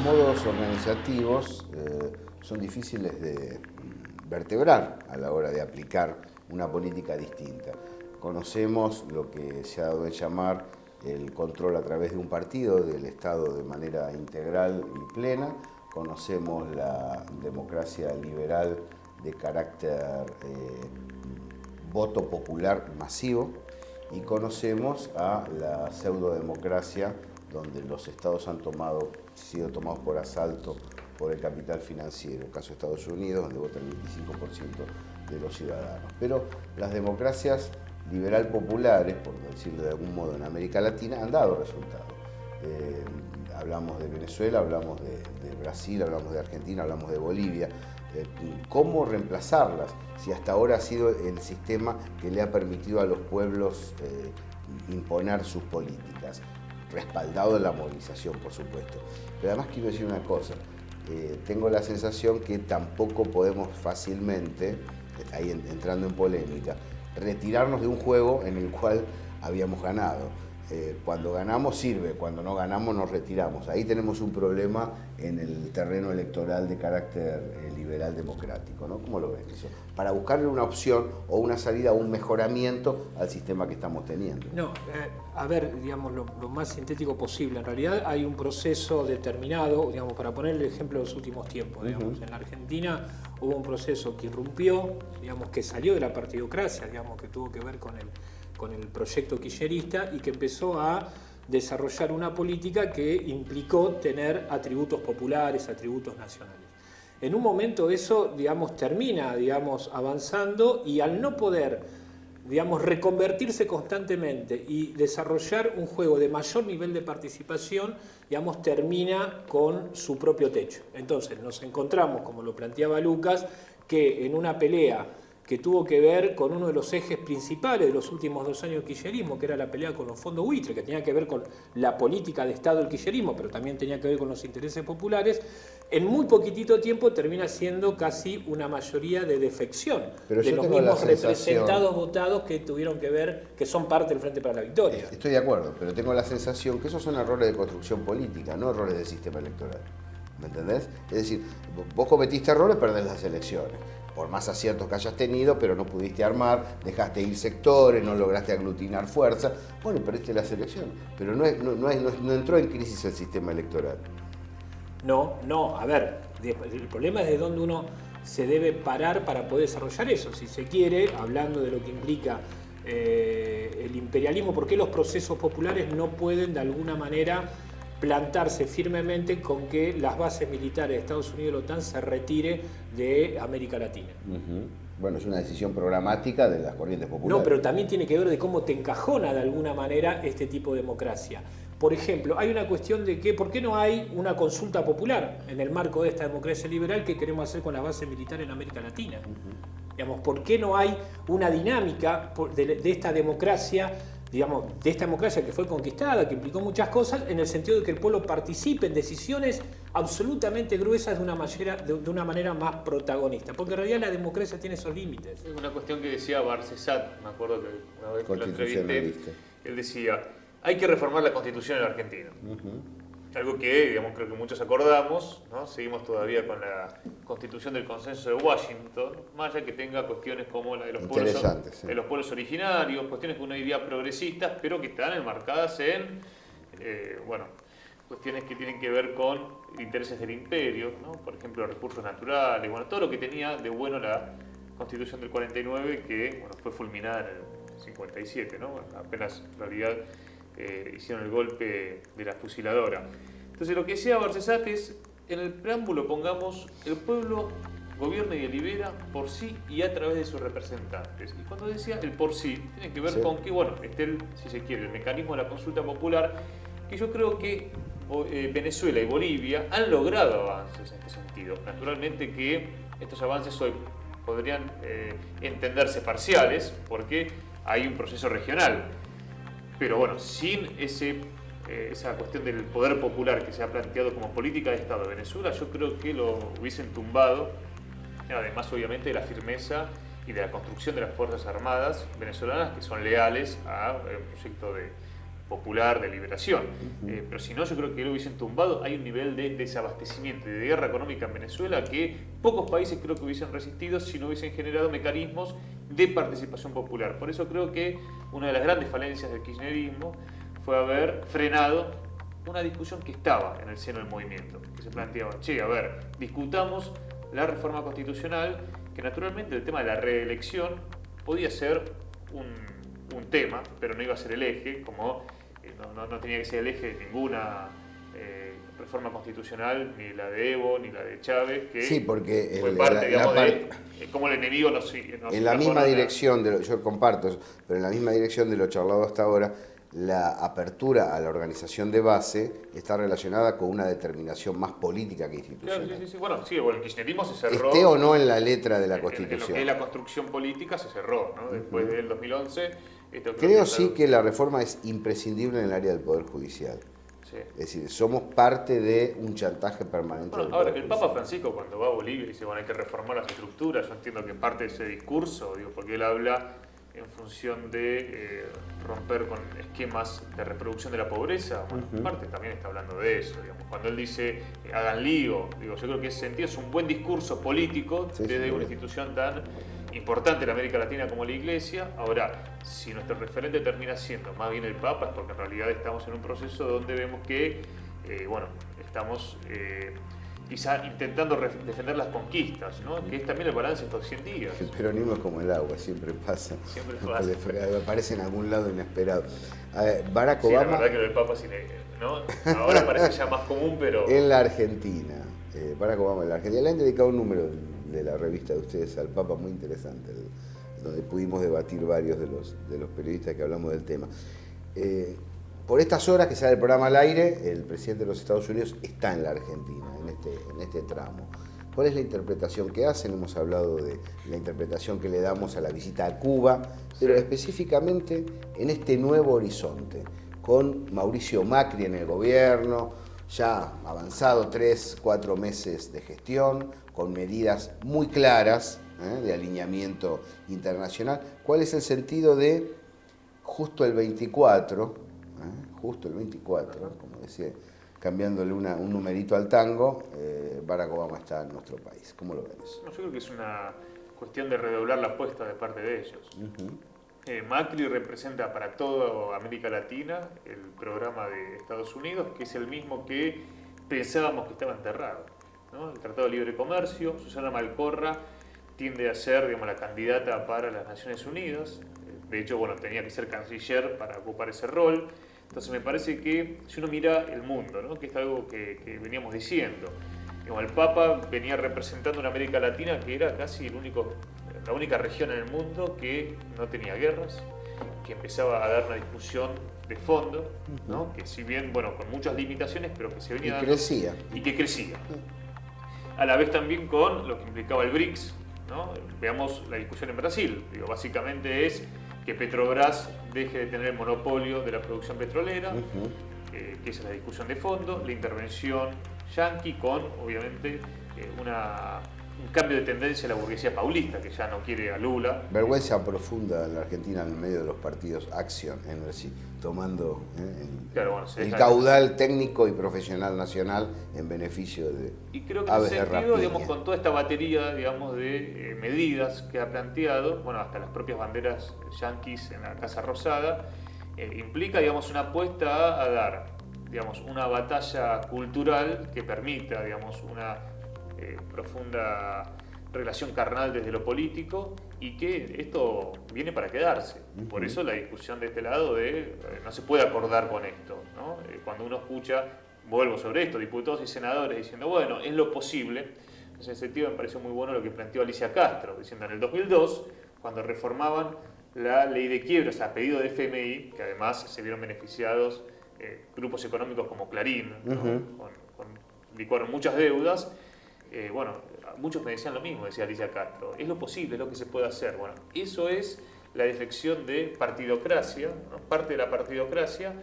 modos organizativos son difíciles de vertebrar a la hora de aplicar una política distinta. Conocemos lo que se ha dado en llamar el control a través de un partido del Estado de manera integral y plena. Conocemos la democracia liberal de carácter voto popular masivo y conocemos a la pseudodemocracia donde los estados han sido tomados por asalto por el capital financiero, el caso de Estados Unidos, donde vota el 25% de los ciudadanos. Pero las democracias liberal populares, por decirlo de algún modo, en América Latina han dado resultados. Hablamos de Venezuela, hablamos de Brasil, hablamos de Argentina, hablamos de Bolivia. ¿Cómo reemplazarlas si hasta ahora ha sido el sistema que le ha permitido a los pueblos imponer sus políticas? Respaldado en la movilización, por supuesto. Pero además quiero decir una cosa, tengo la sensación que tampoco podemos fácilmente, ahí entrando en polémica, retirarnos de un juego en el cual habíamos ganado. Cuando ganamos sirve, cuando no ganamos nos retiramos. Ahí tenemos un problema en el terreno electoral de carácter liberal democrático, ¿no? ¿Cómo lo ves eso? Para buscarle una opción o una salida o un mejoramiento al sistema que estamos teniendo. No, a ver, digamos, lo más sintético posible. En realidad hay un proceso determinado, digamos, para poner el ejemplo de los últimos tiempos. Digamos, en la Argentina hubo un proceso que irrumpió, digamos, que salió de la partidocracia, digamos, que tuvo que ver con el proyecto kirchnerista y que empezó a desarrollar una política que implicó tener atributos populares, atributos nacionales. En un momento eso, digamos, termina, digamos, avanzando y al no poder, digamos, reconvertirse constantemente y desarrollar un juego de mayor nivel de participación, digamos, termina con su propio techo. Entonces nos encontramos, como lo planteaba Lucas, que en una pelea que tuvo que ver con uno de los ejes principales de los últimos 2 años del kirchnerismo, que era la pelea con los fondos buitre, que tenía que ver con la política de Estado del kirchnerismo, pero también tenía que ver con los intereses populares, en muy poquitito tiempo termina siendo casi una mayoría de defección de los mismos representados votados que tuvieron que ver, que son parte del Frente para la Victoria. Estoy de acuerdo, pero tengo la sensación que esos son errores de construcción política, no errores del sistema electoral. ¿Me entendés? Es decir, vos cometiste errores, perdés las elecciones. Por más aciertos que hayas tenido, pero no pudiste armar, dejaste ir sectores, no lograste aglutinar fuerza. Bueno, perdiste las elecciones. Pero no entró en crisis el sistema electoral. No, a ver, el problema es de dónde uno se debe parar para poder desarrollar eso. Si se quiere, hablando de lo que implica el imperialismo, ¿por qué los procesos populares no pueden de alguna manera plantarse firmemente con que las bases militares de Estados Unidos y la OTAN se retire de América Latina? Bueno, es una decisión programática de las corrientes populares. No, pero también tiene que ver de cómo te encajona de alguna manera este tipo de democracia. Por ejemplo, hay una cuestión de que, ¿por qué no hay una consulta popular en el marco de esta democracia liberal que queremos hacer con la base militar en América Latina? Digamos, ¿por qué no hay una dinámica de esta democracia, digamos, de esta democracia que fue conquistada, que implicó muchas cosas, en el sentido de que el pueblo participe en decisiones absolutamente gruesas de una manera más protagonista? Porque en realidad la democracia tiene esos límites. Es una cuestión que decía Barcesat, me acuerdo que una vez que lo entrevisté, él decía, hay que reformar la Constitución en la Argentina. Algo que, digamos, creo que muchos acordamos, ¿no? Seguimos todavía con la Constitución del Consenso de Washington, más allá que tenga cuestiones como la de los pueblos originarios, cuestiones que uno diría progresistas, pero que están enmarcadas en, cuestiones que tienen que ver con intereses del imperio, ¿no? Por ejemplo, recursos naturales, todo lo que tenía de bueno la Constitución del 49, que fue fulminada en el 57, ¿no? Apenas en realidad hicieron el golpe de la fusiladora. Entonces lo que decía Barcesat es, en el preámbulo pongamos, el pueblo gobierna y delibera por sí y a través de sus representantes. Y cuando decía el por sí, tiene que ver con que, esté, si se quiere, el mecanismo de la consulta popular, que yo creo que Venezuela y Bolivia han logrado avances en este sentido. Naturalmente que estos avances hoy podrían entenderse parciales, porque hay un proceso regional. Pero sin esa cuestión del poder popular que se ha planteado como política de Estado de Venezuela, yo creo que lo hubiesen tumbado, además obviamente de la firmeza y de la construcción de las Fuerzas Armadas venezolanas que son leales a un proyecto popular de liberación. Pero si no, yo creo que lo hubiesen tumbado. Hay un nivel de desabastecimiento y de guerra económica en Venezuela que pocos países creo que hubiesen resistido si no hubiesen generado mecanismos de participación popular. Por eso creo que una de las grandes falencias del kirchnerismo fue haber frenado una discusión que estaba en el seno del movimiento, que se planteaba, che, a ver, discutamos la reforma constitucional, que naturalmente el tema de la reelección podía ser un tema, pero no iba a ser el eje, como no tenía que ser el eje de ninguna reforma constitucional, ni la de Evo, ni la de Chávez, que sí, porque fue parte, digamos, de cómo el enemigo nos en la misma dirección, yo comparto eso, pero en la misma dirección de lo charlado hasta ahora, la apertura a la organización de base está relacionada con una determinación más política que institucional. Claro, sí. Bueno, sí, el kirchnerismo se cerró. Esté o no en la letra de la Constitución. En lo que es la construcción política se cerró, ¿no? Después del 2011. Creo sí que la reforma es imprescindible en el área del Poder Judicial. Sí. Es decir, somos parte de un chantaje permanente. Bueno, ahora, el Papa Francisco cuando va a Bolivia dice, bueno, hay que reformar las estructuras, yo entiendo que parte de ese discurso, porque él habla en función de romper con esquemas de reproducción de la pobreza, bueno, parte también está hablando de eso, digamos. Cuando él dice, hagan lío, yo creo que ese sentido es un buen discurso político desde una institución tan importante en América Latina como la Iglesia. Ahora, si nuestro referente termina siendo más bien el Papa, es porque en realidad estamos en un proceso donde vemos que, estamos quizá intentando defender las conquistas, ¿no? Que es también el balance de estos 100 días. El peronismo es como el agua, siempre pasa. Siempre pasa. Aparece en algún lado inesperado. Barack Obama... Sí, la verdad que lo del Papa, ¿no? Ahora parece ya más común, pero... En la Argentina, Barack Obama en la Argentina, le han dedicado un número de la revista de ustedes al Papa muy interesante, donde pudimos debatir varios de los periodistas que hablamos del tema. Por estas horas que sale el programa al aire, el presidente de los Estados Unidos está en la Argentina, en este tramo. ¿Cuál es la interpretación que hacen? Hemos hablado de la interpretación que le damos a la visita a Cuba, pero específicamente en este nuevo horizonte, con Mauricio Macri en el gobierno, ya avanzado 3-4 meses de gestión, con medidas muy claras de alineamiento internacional. ¿Cuál es el sentido de justo el 24, como decía, cambiándole un numerito al tango, Barack Obama está en nuestro país? ¿Cómo lo ven eso? Yo creo que es una cuestión de redoblar la apuesta de parte de ellos. Macri representa para toda América Latina el programa de Estados Unidos, que es el mismo que pensábamos que estaba enterrado, ¿no? El Tratado de Libre Comercio. Susana Malcorra tiende a ser, la candidata para las Naciones Unidas. De hecho, tenía que ser canciller para ocupar ese rol. Entonces me parece que si uno mira el mundo, ¿no? Que es algo que veníamos diciendo, el Papa venía representando una América Latina que era casi la única región en el mundo que no tenía guerras, que empezaba a dar una discusión de fondo, ¿no? Que si bien, con muchas limitaciones, pero que se venía dando y que crecía. A la vez también con lo que implicaba el BRICS, ¿no? Veamos la discusión en Brasil. Básicamente es que Petrobras deje de tener el monopolio de la producción petrolera, que esa es la discusión de fondo, la intervención yanqui con, obviamente, un cambio de tendencia en la burguesía paulista, que ya no quiere a Lula. Vergüenza profunda en la Argentina en medio de los partidos Action Energy, tomando el caudal técnico y profesional nacional en beneficio de y creo que en ese sentido, con toda esta batería, de medidas que ha planteado, hasta las propias banderas yanquis en la Casa Rosada, implica, una apuesta a dar, una batalla cultural que permita, una profunda relación carnal desde lo político, y que esto viene para quedarse. Por eso la discusión de este lado de no se puede acordar con esto, ¿no? Cuando uno escucha, vuelvo sobre esto, diputados y senadores diciendo, es lo posible. En ese sentido me pareció muy bueno lo que planteó Alicia Castro, diciendo en el 2002, cuando reformaban la ley de quiebras a pedido de FMI, que además se vieron beneficiados grupos económicos como Clarín, ¿no? Licuaron muchas deudas. Muchos me decían lo mismo, decía Alicia Castro. Es lo posible, es lo que se puede hacer. Eso es la defección de partidocracia, ¿no? Parte de la partidocracia,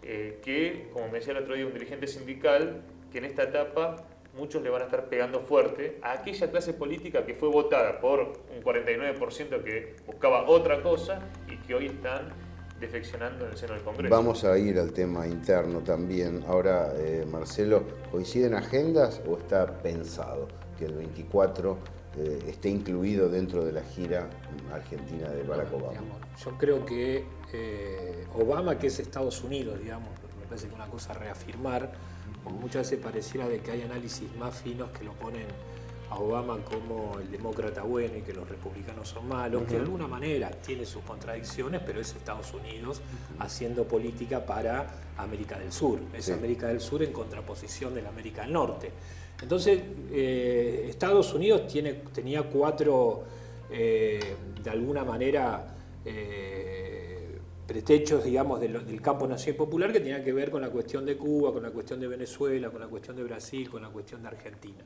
que, como me decía el otro día un dirigente sindical, que en esta etapa muchos le van a estar pegando fuerte a aquella clase política que fue votada por un 49% que buscaba otra cosa y que hoy están defeccionando en el seno del Congreso. Vamos a ir al tema interno también. Ahora, Marcelo, ¿coinciden agendas o está pensado que el 24 esté incluido dentro de la gira argentina de Barack Obama? Digamos, yo creo que Obama, que es Estados Unidos, digamos, me parece que una cosa a reafirmar, porque muchas veces pareciera de que hay análisis más finos que lo ponen a Obama como el demócrata bueno y que los republicanos son malos, que de alguna manera tiene sus contradicciones, pero es Estados Unidos haciendo política para América del Sur. Es América del Sur en contraposición de la América del Norte. Entonces, Estados Unidos tenía cuatro, de alguna manera, pretextos, digamos, del campo nacional popular que tenían que ver con la cuestión de Cuba, con la cuestión de Venezuela, con la cuestión de Brasil, con la cuestión de Argentina.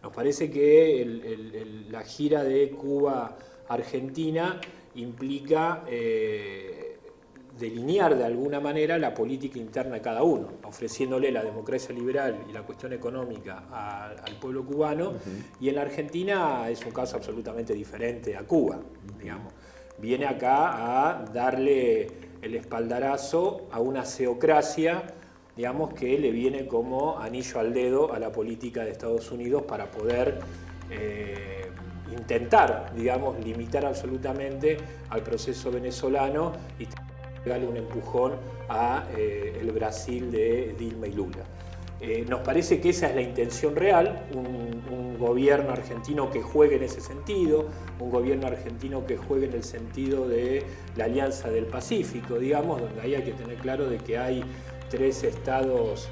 Nos parece que la gira de Cuba-Argentina implica delinear de alguna manera la política interna de cada uno, ofreciéndole la democracia liberal y la cuestión económica al pueblo cubano, y en la Argentina es un caso absolutamente diferente a Cuba, digamos. Viene acá a darle el espaldarazo a una teocracia, digamos, que le viene como anillo al dedo a la política de Estados Unidos para poder intentar, digamos, limitar absolutamente al proceso venezolano y darle un empujón a el Brasil de Dilma y Lula. Nos parece que esa es la intención real, un gobierno argentino que juegue en ese sentido, un gobierno argentino que juegue en el sentido de la Alianza del Pacífico, digamos, donde ahí hay que tener claro de que hay 3 estados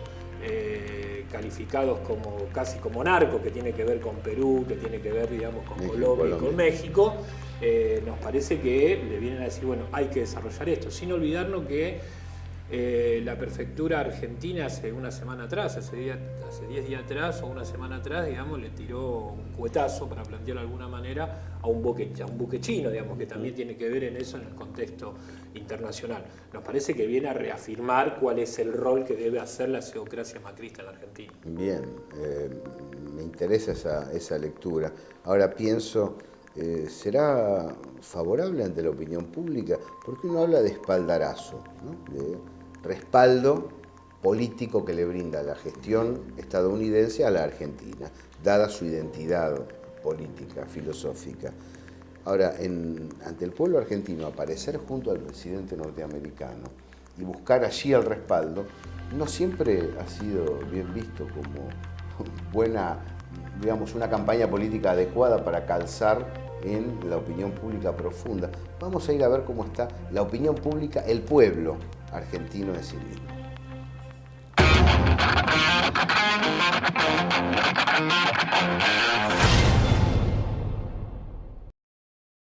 calificados como casi como narcos, que tiene que ver con Perú, que tiene que ver, digamos, con Colombia y con México. Nos parece que le vienen a decir, bueno, hay que desarrollar esto, sin olvidarnos que la prefectura argentina hace una semana atrás, hace 10 días atrás o una semana atrás, digamos, le tiró un cuetazo, para plantearlo de alguna manera, a un buque chino, digamos, que también tiene que ver en eso en el contexto internacional. Nos parece que viene a reafirmar cuál es el rol que debe hacer la teocracia macrista en la Argentina. Bien, me interesa esa lectura. Ahora pienso, ¿será favorable ante la opinión pública? Porque uno habla de espaldarazo, ¿no? De respaldo político que le brinda la gestión estadounidense a la Argentina, dada su identidad política, filosófica. Ahora, ante el pueblo argentino, aparecer junto al presidente norteamericano y buscar allí el respaldo, no siempre ha sido bien visto como buena, digamos, una campaña política adecuada para calzar en la opinión pública profunda. Vamos a ir a ver cómo está la opinión pública, el pueblo argentino en sí mismo.